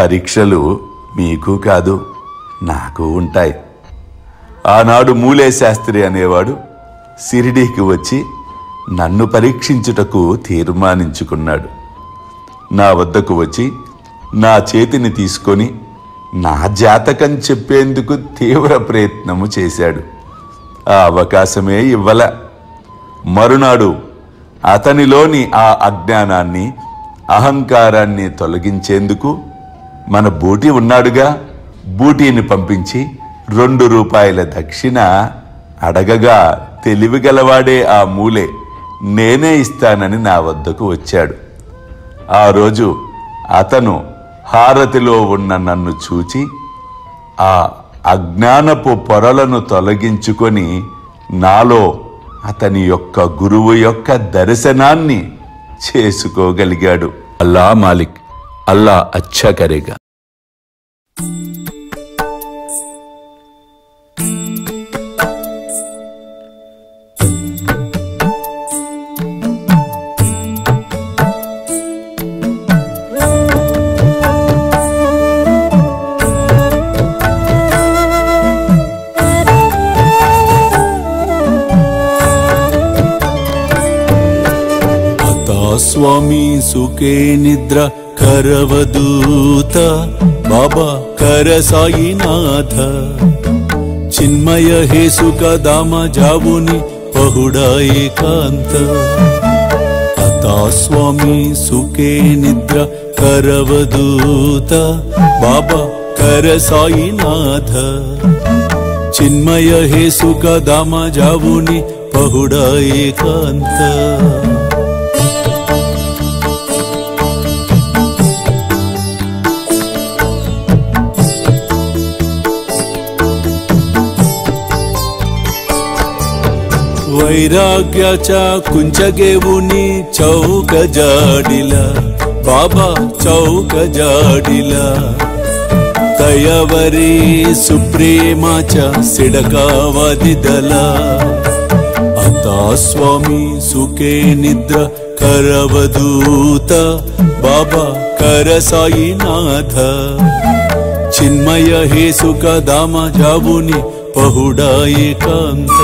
పరీక్షలు మీకు కాదు నాకు ఉంటాయి. ఆనాడు మూలే శాస్త్రి అనేవాడు షిరిడీకి వచ్చి నన్ను పరీక్షించుటకు తీర్మానించుకున్నాడు. నా వద్దకు వచ్చి నా చేతిని తీసుకొని నా జాతకం చెప్పేందుకు తీవ్ర ప్రయత్నము చేశాడు. ఆ అవకాశమే ఇవ్వల. మరునాడు అతనిలోని ఆ అజ్ఞానాన్ని, అహంకారాన్ని తొలగించేందుకు మన బూటీ ఉన్నాడుగా, బూటీని పంపించి 2 రూపాయల దక్షిణ అడగగా తెలివిగలవాడే ఆ మూలే నేనే ఇస్తానని నా వద్దకు వచ్చాడు. ఆ రోజు అతను హారతిలో ఉన్న నన్ను చూచి ఆ అజ్ఞానపు పొరలను తొలగించుకొని నాలో అతని యొక్క గురువు యొక్క దర్శనాన్ని చేసుకోగలిగాడు. అల్లా మాలిక్, అల్లా అచ్చా కరేగా. స్వామి సుఖే నిద్ర కరవదూత బాబా కర సాయినాథ చిన్మయ హే సుఖ దామ జావుని పహుడా ఏకాంత అతా స్వామి సుఖే నిద్ర కరవదూత బాబా కర సాయినాథ చిన్మయ హే సుఖ దామ జావుని పహుడా ఏకాంత वैराग्याच्या कुंचगेवुनी चौक जाडिला बाबा चौक जाडिला तयावरी सुप्रेमाच्या सिडकावादिदला आता स्वामी सुखे निद्रा करवदूत बाबा कर साईनाथ चिन्मय हे सुख दामा जावुनी पहुडा एकांत